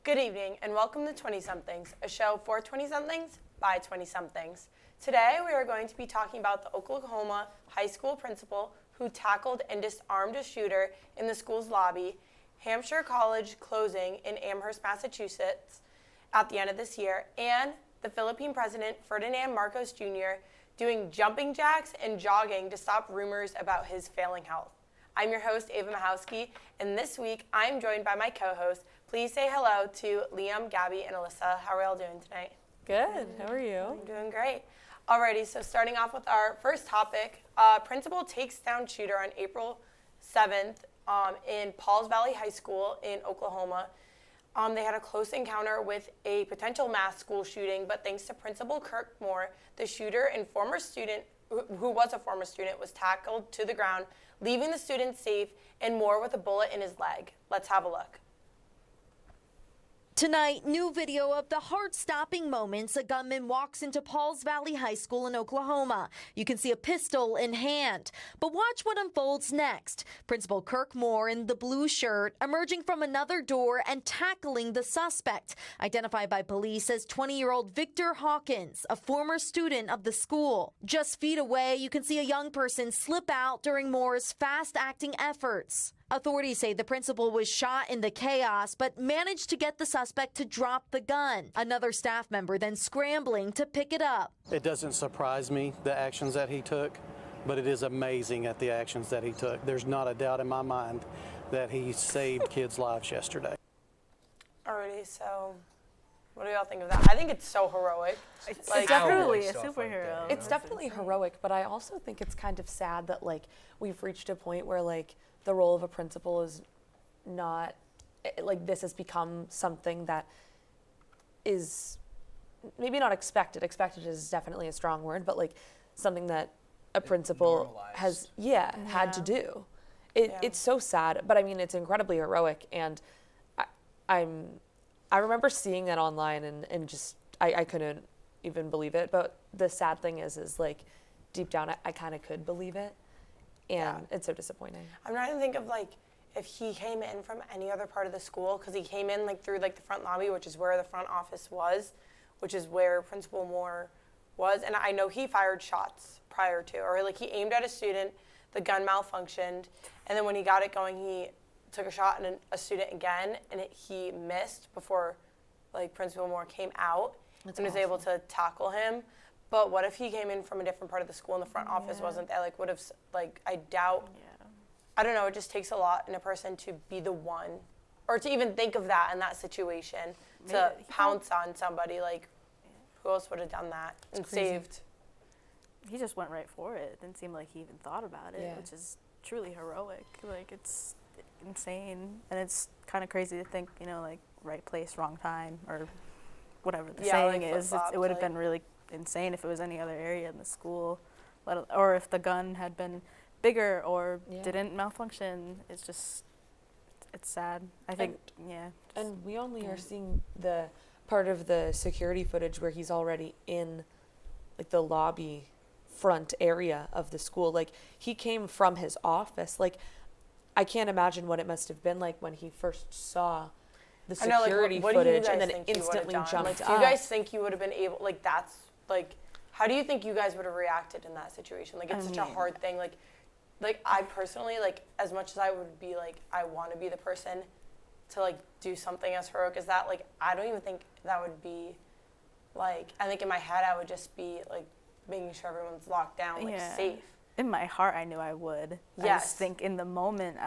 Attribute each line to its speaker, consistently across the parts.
Speaker 1: Good evening and welcome to 20-somethings, a show for 20-somethings by 20-somethings. Today we are going to be talking about the Oklahoma high school principal who tackled and disarmed a shooter in the school's lobby, Hampshire College closing in Amherst, Massachusetts at the end of this year, and the Philippine president Ferdinand Marcos Jr. doing jumping jacks and jogging to stop rumors about his failing health. I'm your host, Ava Mahowski, and this week I'm joined by my co-host. Please say hello to Liam, Gabby, and Alyssa. How are y'all doing tonight?
Speaker 2: Good. How are you?
Speaker 1: I'm doing great. Alrighty, so starting off with our first topic, principal takes down shooter on April 7th in Pauls Valley High School in Oklahoma. They had a close encounter with a potential mass school shooting, but thanks to Principal Kirk Moore, the shooter and former student, who was a former student, was tackled to the ground, leaving the student safe and Moore with a bullet in his leg. Let's have a look.
Speaker 3: Tonight, new video of the heart-stopping moments a gunman walks into Pauls Valley High School in Oklahoma. You can see a pistol in hand. But watch what unfolds next. Principal Kirk Moore in the blue shirt emerging from another door and tackling the suspect, identified by police as 20-year-old Victor Hawkins, a former student of the school. Just feet away, you can see a young person slip out during Moore's fast-acting efforts. Authorities say the principal was shot in the chaos, but managed to get the suspect to drop the gun. Another staff member then scrambling to pick it up.
Speaker 4: It doesn't surprise me, the actions that he took, but it is amazing at the actions that he took. There's not a doubt in my mind that he saved kids' lives yesterday.
Speaker 1: Alrighty, so what do y'all think of that? I think it's so heroic.
Speaker 2: It's
Speaker 1: Like,
Speaker 2: definitely a
Speaker 5: stuff like
Speaker 2: superhero.
Speaker 5: that.
Speaker 2: It's definitely heroic, but I also think it's kind of sad that we've reached a point where the role of a principal is not this has become something that is maybe not expected. Expected is definitely a strong word, but something that a principal has had to do. It's so sad, but I mean it's incredibly heroic, and I remember seeing that online and just I couldn't even believe it. But the sad thing is deep down I kind of could believe it. And it's so disappointing.
Speaker 1: I'm trying to think of if he came in from any other part of the school, because he came in through the front lobby, which is where the front office was, which is where Principal Moore was. And I know he fired shots prior to, or he aimed at a student, the gun malfunctioned, and then when he got it going, he took a shot at a student again, and he missed before Principal Moore came out and was able to tackle him. But what if he came in from a different part of the school and the front office wasn't there? Would have, I doubt, I don't know, it just takes a lot in a person to be the one, or to even think of that in that situation, to pounce on somebody. Who else would have done that and saved?
Speaker 6: He just went right for it. It didn't seem like he even thought about it, which is truly heroic. It's insane. And it's kind of crazy to think, right place, wrong time, or whatever the saying is. It would have been really insane if it was any other area in the school, or if the gun had been bigger or didn't malfunction. It's sad. I think,
Speaker 2: And we only are seeing the part of the security footage where he's already in the lobby front area of the school. He came from his office. I can't imagine what it must have been like when he first saw the security footage and then instantly jumped up.
Speaker 1: Do you guys think you would have been able, how do you think you guys would have reacted in that situation? It's such a hard thing. I personally, as much as I would be I want to be the person to do something as heroic as that, I don't even think that would be I think in my head I would just be making sure everyone's locked down, safe.
Speaker 6: In my heart I knew I would.
Speaker 1: Yes.
Speaker 6: I just think in the moment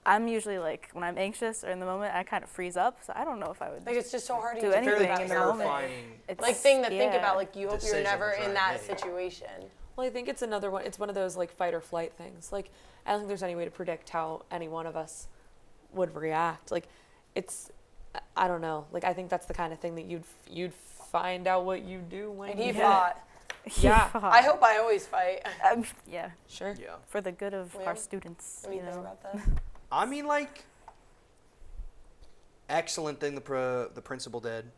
Speaker 6: I'm usually when I'm anxious or in the moment I kind of freeze up, so I don't know if I would
Speaker 1: it's just so hard to
Speaker 6: do
Speaker 1: do
Speaker 6: anything
Speaker 1: that
Speaker 6: in the moment.
Speaker 1: It's thing to think about, you hope you're never in that situation.
Speaker 2: Well, I think it's another one. It's one of those fight or flight things. I don't think there's any way to predict how any one of us would react. I don't know. I think that's the kind of thing that you'd find out what you do when
Speaker 1: And he
Speaker 2: you
Speaker 1: fought.
Speaker 2: Yeah.
Speaker 1: I hope I always fight.
Speaker 6: Yeah.
Speaker 2: Sure.
Speaker 5: Yeah.
Speaker 6: For the good of
Speaker 1: Yeah.
Speaker 6: our students.
Speaker 1: What do you think about that?
Speaker 5: I mean, excellent thing the principal did.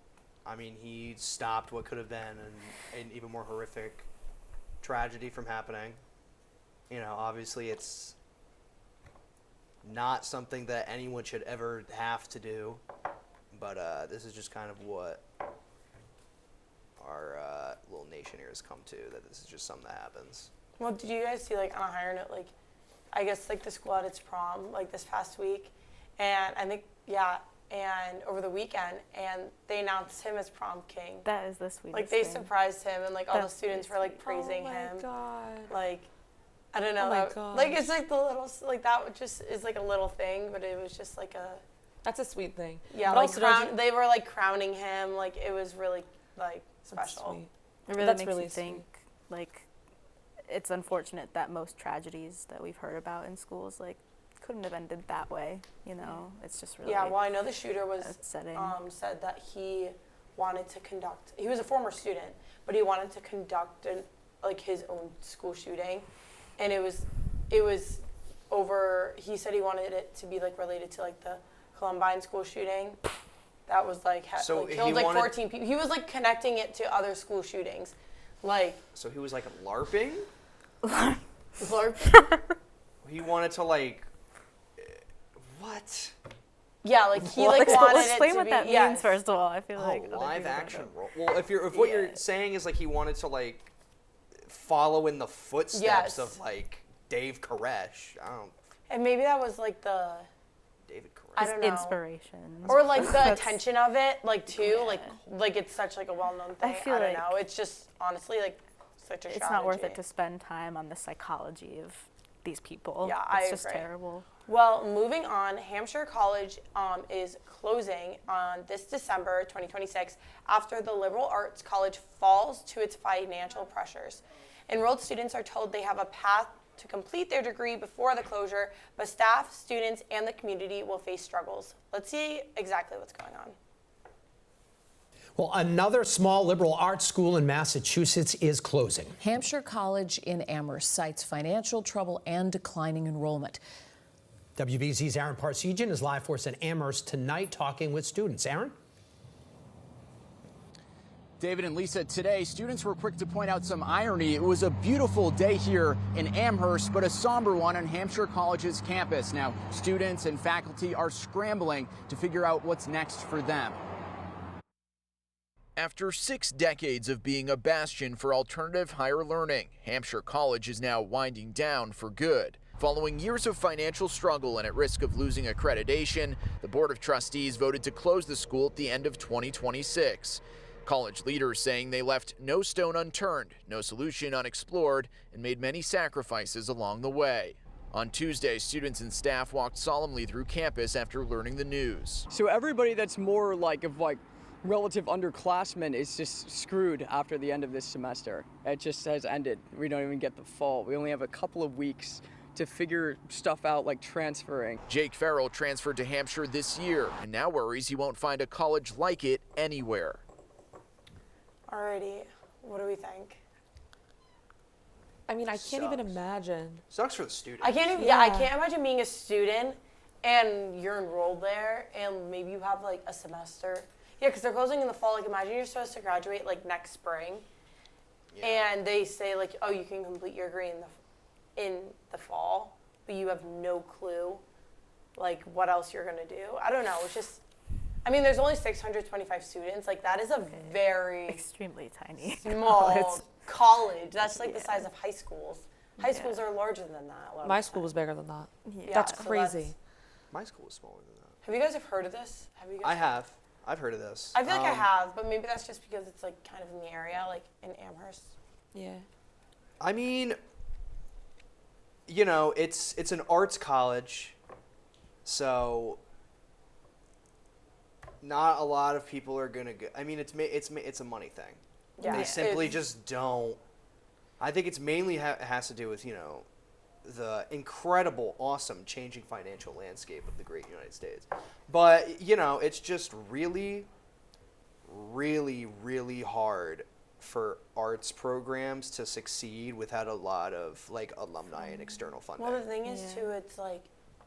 Speaker 5: I mean, he stopped what could have been an even more horrific tragedy from happening. Obviously it's not something that anyone should ever have to do, But this is just kind of what our little nation here has come to, that this is just something that happens.
Speaker 1: Well, did you guys see, like, on a higher note, like, I guess, like, the school had its prom, like, this past week, and I think, and over the weekend, and they announced him as prom king.
Speaker 6: That is the sweetest
Speaker 1: Like, they
Speaker 6: thing.
Speaker 1: surprised him, and, like, all the
Speaker 6: That's
Speaker 1: students were, like, praising
Speaker 2: oh my
Speaker 1: him.
Speaker 2: God.
Speaker 1: Like, I don't know.
Speaker 2: Oh my
Speaker 1: that,
Speaker 2: gosh.
Speaker 1: like, it's, like, the little, like, that just is, like, a little thing, but it was just, like, a,
Speaker 2: That's a sweet thing.
Speaker 1: yeah,
Speaker 2: But
Speaker 1: like,
Speaker 2: also don't you-
Speaker 1: they were, like, crowning him. Like, it was really, like,
Speaker 2: That's
Speaker 1: special.
Speaker 2: sweet.
Speaker 6: It really
Speaker 2: That's
Speaker 6: makes
Speaker 2: really
Speaker 6: you think, like, it's unfortunate that most tragedies that we've heard about in schools, like, couldn't have ended that way, you know? It's just really
Speaker 1: Yeah, well, I know the shooter was
Speaker 6: upsetting.
Speaker 1: said that he wanted to conduct. He was a former student, but he wanted to conduct like his own school shooting, and it was over. He said he wanted it to be like related to like the Columbine school shooting. That was like,
Speaker 5: So
Speaker 1: like
Speaker 5: he
Speaker 1: killed like
Speaker 5: wanted-
Speaker 1: 14 people. He was like connecting it to other school shootings, like
Speaker 5: So he was like LARPing?
Speaker 1: LARP.
Speaker 5: He wanted to like, what?
Speaker 1: Yeah, like he like
Speaker 6: Let's
Speaker 1: wanted
Speaker 6: explain
Speaker 1: it to
Speaker 6: what
Speaker 1: be.
Speaker 6: that
Speaker 1: yes.
Speaker 6: means first of all. I feel like
Speaker 5: Oh,
Speaker 6: other
Speaker 5: live
Speaker 6: people don't
Speaker 5: action
Speaker 6: know.
Speaker 5: role. Well, if what you're
Speaker 1: Yeah.
Speaker 5: saying is like he wanted to like follow in the footsteps
Speaker 1: Yes.
Speaker 5: of like Dave Koresh. I don't.
Speaker 1: And maybe that was like the.
Speaker 5: David Koresh.
Speaker 1: I don't know.
Speaker 6: Inspiration.
Speaker 1: Or like the
Speaker 6: That's-
Speaker 1: attention of it, like too, like it's such like a well-known thing.
Speaker 6: I feel
Speaker 1: don't
Speaker 6: like
Speaker 1: know. It's just honestly like such a
Speaker 6: It's
Speaker 1: strategy.
Speaker 6: not worth it to spend time on the psychology of these people.
Speaker 1: Yeah,
Speaker 6: it's
Speaker 1: I
Speaker 6: just
Speaker 1: agree.
Speaker 6: terrible.
Speaker 1: Well, moving on, Hampshire College is closing on this December 2026 after the liberal arts college falls to its financial pressures. Enrolled students are told they have a path to complete their degree before the closure, but staff, students, and the community will face struggles. Let's see exactly what's going on.
Speaker 7: Well, another small liberal arts school in Massachusetts is closing.
Speaker 8: Hampshire College in Amherst cites financial trouble and declining enrollment.
Speaker 7: WBZ's Aaron Parsegian is live for us in Amherst tonight talking with students. Aaron?
Speaker 9: David and Lisa, today students were quick to point out some irony. It was a beautiful day here in Amherst, but a somber one on Hampshire College's campus. Now, students and faculty are scrambling to figure out what's next for them.
Speaker 10: After 6 decades of being a bastion for alternative higher learning, Hampshire College is now winding down for good. Following years of financial struggle and at risk of losing accreditation, the Board of Trustees voted to close the school at the end of 2026. College leaders saying they left no stone unturned, no solution unexplored, and made many sacrifices along the way. On Tuesday, students and staff walked solemnly through campus after learning the news.
Speaker 11: So everybody that's more like relative underclassmen is just screwed after the end of this semester. It just has ended. We don't even get the fall. We only have a couple of weeks to figure stuff out like transferring.
Speaker 10: Jake Farrell transferred to Hampshire this year and now worries he won't find a college like it anywhere.
Speaker 1: Alrighty, what do we think?
Speaker 2: I mean, I can't even
Speaker 5: Sucks.
Speaker 2: imagine.
Speaker 5: Sucks for the student.
Speaker 1: I can't even, I
Speaker 2: Yeah.
Speaker 1: can't imagine being a student and you're enrolled there and maybe you have like a semester. Yeah, because they're closing in the fall. Like imagine you're supposed to graduate like next spring and they say like, oh, you can complete your degree in the fall, but you have no clue like what else you're gonna do. I don't know, it's just, I mean, there's only 625 students. Like that is a very
Speaker 6: Extremely tiny.
Speaker 1: small college. That's like the size of high schools. High schools are larger than that. A lot of
Speaker 2: My
Speaker 1: the
Speaker 2: school
Speaker 1: time.
Speaker 2: was bigger than that.
Speaker 1: Yeah,
Speaker 2: That's
Speaker 1: so
Speaker 2: crazy.
Speaker 5: My school was smaller than that.
Speaker 1: Have you guys heard of this? Have you guys?
Speaker 5: I have. I've heard of this.
Speaker 1: I feel like I have, but maybe that's just because it's like kind of in the area, like in Amherst.
Speaker 2: Yeah.
Speaker 5: I mean, you know, it's an arts college, so not a lot of people are gonna go. I mean, it's a money thing.
Speaker 1: Yeah,
Speaker 5: They simply
Speaker 1: it's-
Speaker 5: just don't. I think it's mainly has to do with the incredible, awesome, changing financial landscape of the great United States. But it's just really, really, really hard for arts programs to succeed without a lot of like alumni and external funding.
Speaker 1: Well, the thing is too, it's like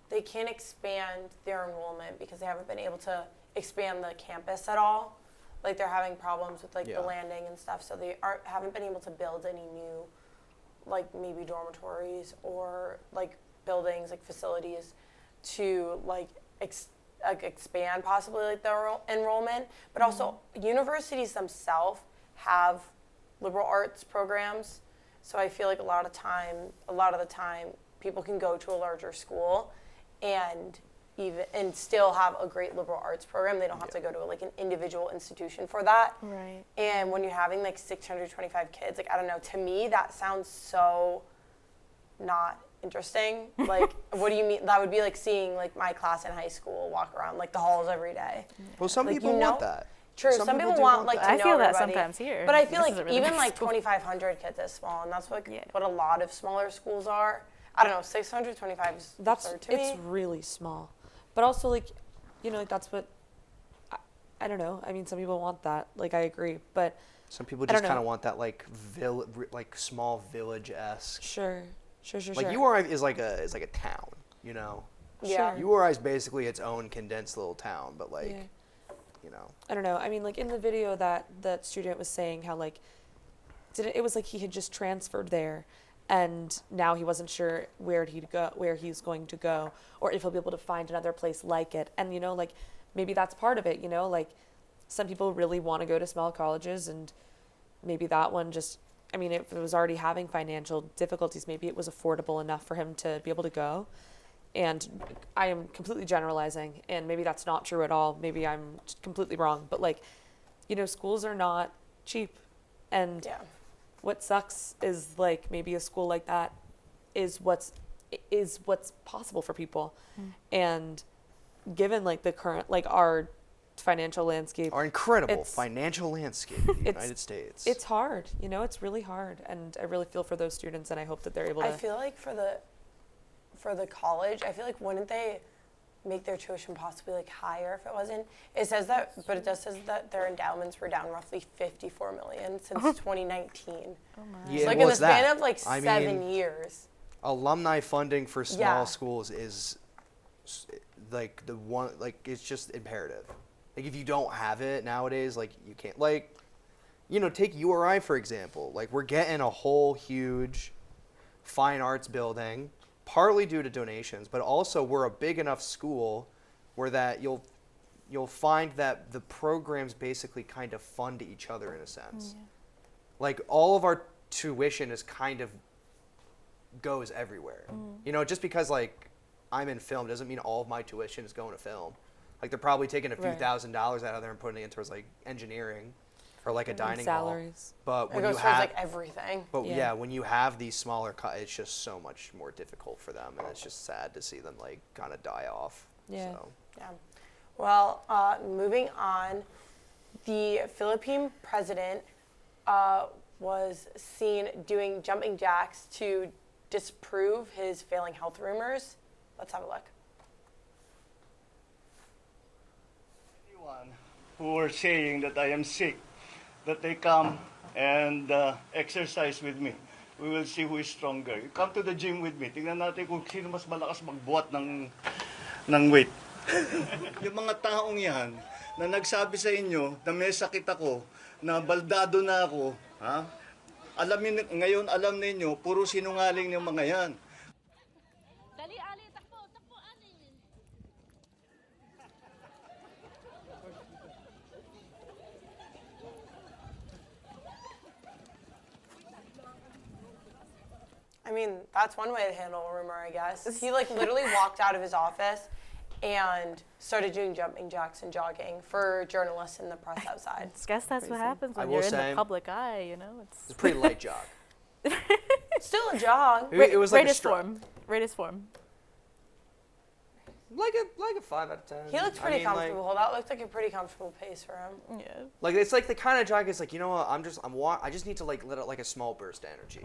Speaker 1: they can't expand their enrollment because they haven't been able to expand the campus at all. Like they're having problems with like
Speaker 5: Yeah.
Speaker 1: the landing and stuff, so they haven't been able to build any new, like maybe dormitories or like buildings, like facilities, to like like expand possibly like the enrollment, but also universities themselves have liberal arts programs. So I feel like a lot of the time people can go to a larger school and still have a great liberal arts program. They don't have to go to like an individual institution for that.
Speaker 6: Right.
Speaker 1: And when you're having like 625 kids, like I don't know, to me that sounds so not interesting. Like, what do you mean? That would be like seeing like my class in high school walk around like the halls every day.
Speaker 5: Well, some
Speaker 1: Like,
Speaker 5: people want that.
Speaker 1: True. Some people
Speaker 5: do
Speaker 1: want like to
Speaker 6: I
Speaker 1: know
Speaker 6: feel that
Speaker 1: everybody.
Speaker 6: sometimes here.
Speaker 1: But I feel
Speaker 6: This
Speaker 1: like
Speaker 6: is a really
Speaker 1: even
Speaker 6: big
Speaker 1: like
Speaker 6: school.
Speaker 1: 2,500 kids is small, and that's like what a lot of smaller schools are. I don't know, 625 is absurd to me.
Speaker 2: It's really small, but also like, you know, like that's what. I don't know. I mean, some people want that. Like, I agree, but
Speaker 5: Some people
Speaker 2: I don't
Speaker 5: just kind
Speaker 2: know.
Speaker 5: of want that like like small village-esque.
Speaker 2: sure.
Speaker 5: Like URI is like a town, you know.
Speaker 1: Yeah.
Speaker 5: URI is basically its own condensed little town, but like,
Speaker 2: Yeah.
Speaker 5: you know.
Speaker 2: I don't know. I mean, like in the video that student was saying how like, it was like he had just transferred there, and now he wasn't sure where he's going to go, or if he'll be able to find another place like it. And you know, like maybe that's part of it. You know, like some people really want to go to small colleges, and maybe that one just. I mean, if it was already having financial difficulties, maybe it was affordable enough for him to be able to go. And I am completely generalizing, and maybe that's not true at all. Maybe I'm completely wrong. But like, you know, schools are not cheap. And what sucks is like maybe a school like that is what's possible for people. And given like the current, like our financial landscape,
Speaker 5: Our incredible financial landscape in the United States.
Speaker 2: it's hard, you know, it's really hard. And I really feel for those students, and I hope that they're able to.
Speaker 1: I feel like for the college, I feel like wouldn't they make their tuition possibly like higher if it wasn't? It says that, but it does says that their endowments were down roughly 54 million since 2019.
Speaker 6: Oh my.
Speaker 5: Yeah,
Speaker 1: So like
Speaker 5: well,
Speaker 1: in the
Speaker 5: it's that.
Speaker 1: span of like
Speaker 5: I
Speaker 1: 7
Speaker 5: mean,
Speaker 1: years.
Speaker 5: Alumni funding for small
Speaker 1: Yeah.
Speaker 5: schools is like the one, like it's just imperative. Like if you don't have it nowadays, like you can't, like, you know, take URI for example. Like we're getting a whole huge fine arts building, partly due to donations, but also we're a big enough school where that you'll find that the programs basically kind of fund each other in a sense. Like all of our tuition is kind of goes everywhere. You know, just because like I'm in film doesn't mean all of my tuition is going to film. Like they're probably taking a few $1,000s out of there and putting it towards like engineering or like a dining
Speaker 2: salaries.
Speaker 5: hall. But
Speaker 1: It
Speaker 5: when
Speaker 1: goes
Speaker 5: you
Speaker 1: towards
Speaker 5: have
Speaker 1: like everything.
Speaker 5: but yeah, when you have these smaller it's just so much more difficult for them, and it's just sad to see them like kind of die off.
Speaker 2: Yeah.
Speaker 5: So.
Speaker 1: Yeah. Well, moving on, the Philippine president was seen doing jumping jacks to disprove his failing health rumors. Let's have a look.
Speaker 12: Anyone who are saying that I am sick, that they come and exercise with me. We will see who is stronger. You come to the gym with me. Tingnan natin kung sino mas malakas magbuhat ng weight. Yung mga taong yan na nagsabi sa inyo na may sakit ako, na baldado na ako, ha? Ngayon alam ninyo, puro sinungaling yung mga yan.
Speaker 13: Dali, Ali, takbo, Ali.
Speaker 1: I mean, that's one way to handle a rumor, I guess. He like literally walked out of his office and started doing jumping jacks and jogging for journalists and the press outside.
Speaker 6: I guess that's what happens
Speaker 5: I
Speaker 6: when
Speaker 5: will
Speaker 6: you're in
Speaker 5: say-
Speaker 6: the public eye, you know?
Speaker 5: It's a pretty light jog.
Speaker 1: Still a jog.
Speaker 5: It was like
Speaker 6: Rate
Speaker 5: a
Speaker 6: his
Speaker 5: strut.
Speaker 6: form. Rate his form.
Speaker 5: Like a 5 out of 10.
Speaker 1: He looked pretty
Speaker 5: I mean, like-
Speaker 1: comfortable. That looked like a pretty comfortable pace for him.
Speaker 6: Yeah.
Speaker 5: Like it's like the kind of jog is like, you know what, I just need to like let out like a small burst of energy.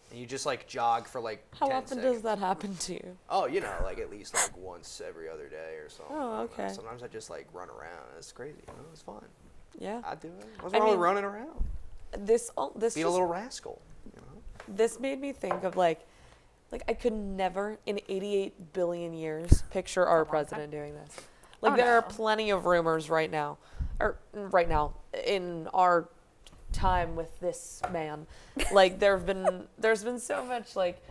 Speaker 5: And you just like jog for like
Speaker 2: How
Speaker 5: 10
Speaker 2: often
Speaker 5: seconds.
Speaker 2: does that happen to you?
Speaker 5: Oh, you know, like at least like once every other day or something.
Speaker 2: Oh,
Speaker 5: I don't know.
Speaker 2: okay.
Speaker 5: Sometimes I just like run around. It's crazy, you know, it's fun.
Speaker 2: Yeah.
Speaker 5: I do it. What's
Speaker 2: I
Speaker 5: wrong with
Speaker 2: mean,
Speaker 5: running around?
Speaker 2: This
Speaker 5: Be a
Speaker 2: just-
Speaker 5: little rascal, you know?
Speaker 2: This made me think of like I could never in 88 billion years picture our president doing this. Like there are plenty of rumors right now in our time with this man. Like there's been so much like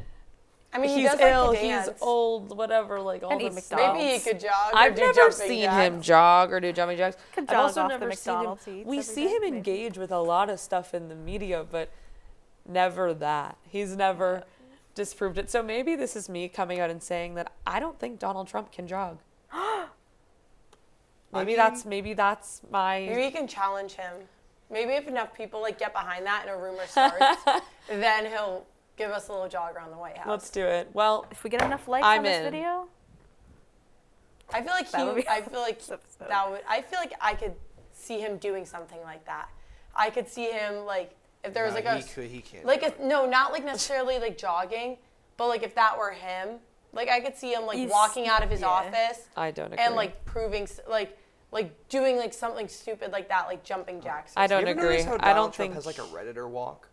Speaker 1: I mean, he
Speaker 2: he's
Speaker 1: does like to
Speaker 2: ill,
Speaker 1: dance.
Speaker 2: he's old, whatever, like all
Speaker 6: And
Speaker 2: the
Speaker 6: eat
Speaker 2: stuff.
Speaker 6: McDonald's.
Speaker 1: Maybe he could jog. or
Speaker 2: I've
Speaker 1: do
Speaker 2: never
Speaker 1: jumping
Speaker 2: seen
Speaker 1: jacks.
Speaker 2: him jog or do jumping jacks.
Speaker 6: Could
Speaker 2: I've
Speaker 6: jog
Speaker 2: also
Speaker 6: off the
Speaker 2: never seen him.
Speaker 6: McDonald's he eats
Speaker 2: We
Speaker 6: every
Speaker 2: see
Speaker 6: day,
Speaker 2: him
Speaker 6: maybe.
Speaker 2: engage with a lot of stuff in the media, but never that. He's never disproved it. So maybe this is me coming out and saying that I don't think Donald Trump can jog. Maybe that's my.
Speaker 1: Maybe you can challenge him. Maybe if enough people like get behind that and a rumor starts, then he'll give us a little jog around the White House.
Speaker 2: Let's do it. Well,
Speaker 6: If we get enough likes
Speaker 2: I'm
Speaker 6: on this
Speaker 2: in.
Speaker 6: video,
Speaker 1: I feel like
Speaker 6: That would be
Speaker 1: I feel like
Speaker 6: this episode.
Speaker 1: that would. I feel like I could see him doing something like that. I could see him like if there was
Speaker 5: No,
Speaker 1: like
Speaker 5: he can't.
Speaker 1: like no, not like necessarily like jogging, but like if that were him, like I could see him like walking out of his office
Speaker 2: I don't agree.
Speaker 1: and like proving like doing like something stupid like that, like jumping jacks.
Speaker 2: I don't
Speaker 5: You ever
Speaker 2: agree.
Speaker 5: notice how
Speaker 2: I
Speaker 5: Donald
Speaker 2: don't
Speaker 5: Trump
Speaker 2: think
Speaker 5: has like a Redditor walk?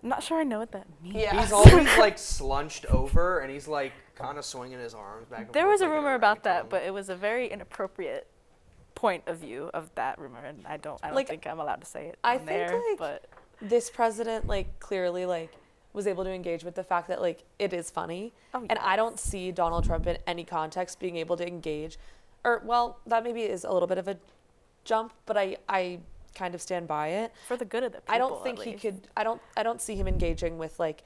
Speaker 6: I'm not sure I know what that means.
Speaker 1: Yeah.
Speaker 5: He's always like slunched over and he's like kind of swinging his arms back and
Speaker 6: There
Speaker 5: forth.
Speaker 6: was a
Speaker 5: like an
Speaker 6: rumor about that,
Speaker 5: orangutan.
Speaker 6: but it was a very inappropriate point of view of that rumor, and I don't
Speaker 2: Like,
Speaker 6: think I'm allowed to say it
Speaker 2: I
Speaker 6: on
Speaker 2: think,
Speaker 6: there.
Speaker 2: like,
Speaker 6: But
Speaker 2: this president like clearly like was able to engage with the fact that like it is funny, and I don't see Donald Trump in any context being able to engage, or well, that maybe is a little bit of a jump, but I kind of stand by it.
Speaker 6: for the good of the people,
Speaker 2: I don't think
Speaker 6: at
Speaker 2: he
Speaker 6: least.
Speaker 2: could. I don't see him engaging with like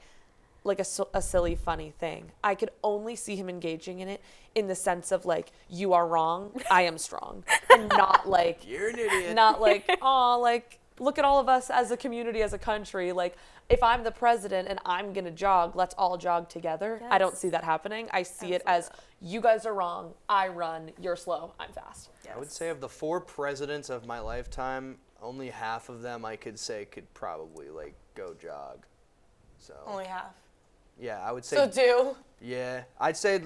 Speaker 2: a silly funny thing. I could only see him engaging in it in the sense of like, you are wrong, I am strong, and not like
Speaker 5: You're an idiot.
Speaker 2: not like, oh, like look at all of us as a community, as a country. Like if I'm the president and I'm gonna jog, let's all jog together. I don't see that happening. I see it as you guys are wrong, I run, you're slow, I'm fast.
Speaker 5: I would say of the 4 presidents of my lifetime, only half of them I could say could probably like go jog. So
Speaker 1: Only half.
Speaker 5: yeah, I would say.
Speaker 1: So 2.
Speaker 5: Yeah, I'd say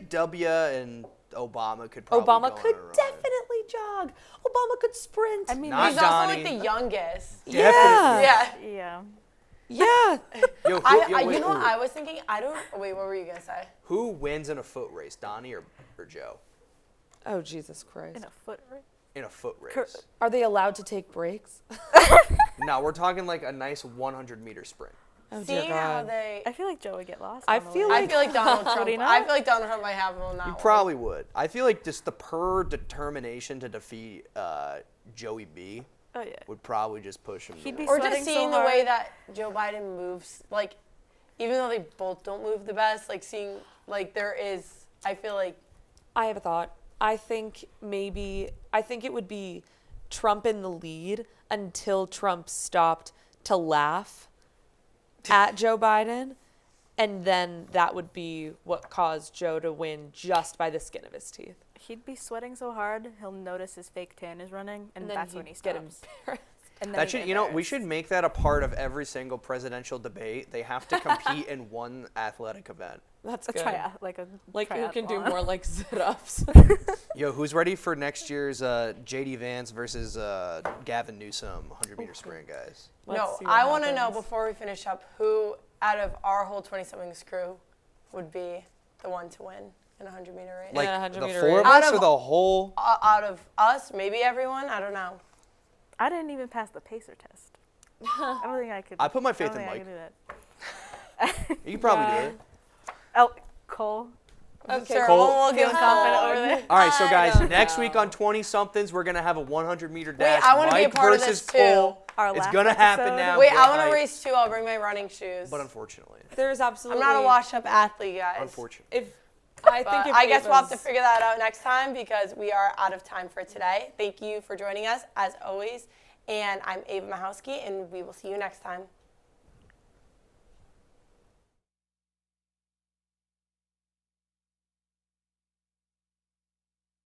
Speaker 5: W and Obama could probably.
Speaker 2: Obama
Speaker 5: go
Speaker 2: could
Speaker 5: on a run.
Speaker 2: definitely jog. Obama could sprint.
Speaker 6: I mean,
Speaker 5: Not
Speaker 1: He's also
Speaker 5: Donnie.
Speaker 1: like the youngest.
Speaker 2: yeah.
Speaker 1: Yeah.
Speaker 6: yeah.
Speaker 2: Yeah.
Speaker 5: Yo,
Speaker 1: You know what I was thinking? Wait, what were you gonna say?
Speaker 5: who wins in a foot race, Donnie or Joe?
Speaker 2: Oh, Jesus Christ.
Speaker 6: In a foot race.
Speaker 5: In a foot race.
Speaker 2: Are they allowed to take breaks?
Speaker 5: No, we're talking like a nice 100-meter sprint.
Speaker 2: Oh, dear
Speaker 1: Seeing how
Speaker 2: God.
Speaker 1: they,
Speaker 6: I feel like Joe would get lost.
Speaker 2: I
Speaker 6: on the
Speaker 2: feel
Speaker 6: way.
Speaker 1: I feel like Donald Trump.
Speaker 6: he not?
Speaker 1: I feel like Donald Trump might have him on that
Speaker 5: You
Speaker 1: one.
Speaker 5: probably would. I feel like just the pure determination to defeat Joey B
Speaker 6: Oh yeah.
Speaker 5: would probably just push him.
Speaker 6: He'd
Speaker 5: to
Speaker 6: be
Speaker 5: the
Speaker 1: Or
Speaker 5: wall.
Speaker 6: sweating
Speaker 1: just
Speaker 6: so
Speaker 1: seeing the way
Speaker 6: hard.
Speaker 1: that Joe Biden moves, like, even though they both don't move the best, like seeing, like there is, I feel like,
Speaker 2: I have a thought. I think it would be Trump in the lead until Trump stopped to laugh at Joe Biden, and then that would be what caused Joe to win just by the skin of his teeth.
Speaker 6: He'd be sweating so hard, he'll notice his fake tan is running, and
Speaker 2: then
Speaker 6: that's when he
Speaker 2: he'd get
Speaker 6: stops.
Speaker 2: embarrassed.
Speaker 6: And then
Speaker 5: That
Speaker 6: he'd
Speaker 5: should,
Speaker 6: get
Speaker 5: we
Speaker 6: embarrassed.
Speaker 5: should make that a part of every single presidential debate. They have to compete in one athletic event.
Speaker 2: That's
Speaker 6: A
Speaker 2: good.
Speaker 6: like a
Speaker 2: Like who can do
Speaker 6: triathlon.
Speaker 2: more like sit-ups?
Speaker 5: Yo, who's ready for next year's JD Vance versus Gavin Newsom 100-meter sprint, guys?
Speaker 1: no, I want to know before we finish up who out of our whole 20-somethings crew would be the one to win in a 100-meter race.
Speaker 5: Like
Speaker 2: a 100
Speaker 5: the
Speaker 2: meter
Speaker 5: 4 of
Speaker 2: race.
Speaker 5: us
Speaker 1: Out
Speaker 5: or
Speaker 1: of-
Speaker 5: the whole?
Speaker 1: Out of us, maybe everyone, I don't know.
Speaker 6: I didn't even pass the pacer test. I don't think I could.
Speaker 5: I put my
Speaker 6: I
Speaker 5: faith
Speaker 6: don't
Speaker 5: in
Speaker 6: think I
Speaker 5: Mike.
Speaker 6: could do that.
Speaker 5: You can probably
Speaker 2: Yeah.
Speaker 5: do it.
Speaker 6: Oh, Cole.
Speaker 2: Okay,
Speaker 1: Sure,
Speaker 5: Cole.
Speaker 1: we'll give
Speaker 6: confident over there.
Speaker 5: All right, so guys,
Speaker 2: don't
Speaker 5: next
Speaker 2: know.
Speaker 5: week on 20-somethings, we're going to have a 100-meter dash.
Speaker 1: I wanna be a
Speaker 5: Mike
Speaker 1: part of
Speaker 5: versus
Speaker 1: this too.
Speaker 5: Cole.
Speaker 6: Our
Speaker 5: It's
Speaker 6: last
Speaker 5: going to happen
Speaker 6: episode.
Speaker 5: now.
Speaker 1: Wait,
Speaker 5: Get
Speaker 1: I want to
Speaker 5: hyped.
Speaker 1: race too. I'll bring my running shoes.
Speaker 5: But unfortunately.
Speaker 2: There's
Speaker 1: I'm
Speaker 2: absolutely.
Speaker 1: not a washed-up athlete, guys.
Speaker 5: Unfortunately.
Speaker 2: If I
Speaker 1: But
Speaker 2: think if
Speaker 1: I guess we'll have to
Speaker 2: Ava's-
Speaker 1: figure that out next time because we are out of time for today. Thank you for joining us, as always. And I'm Ava Mahowski, and we will see you next time.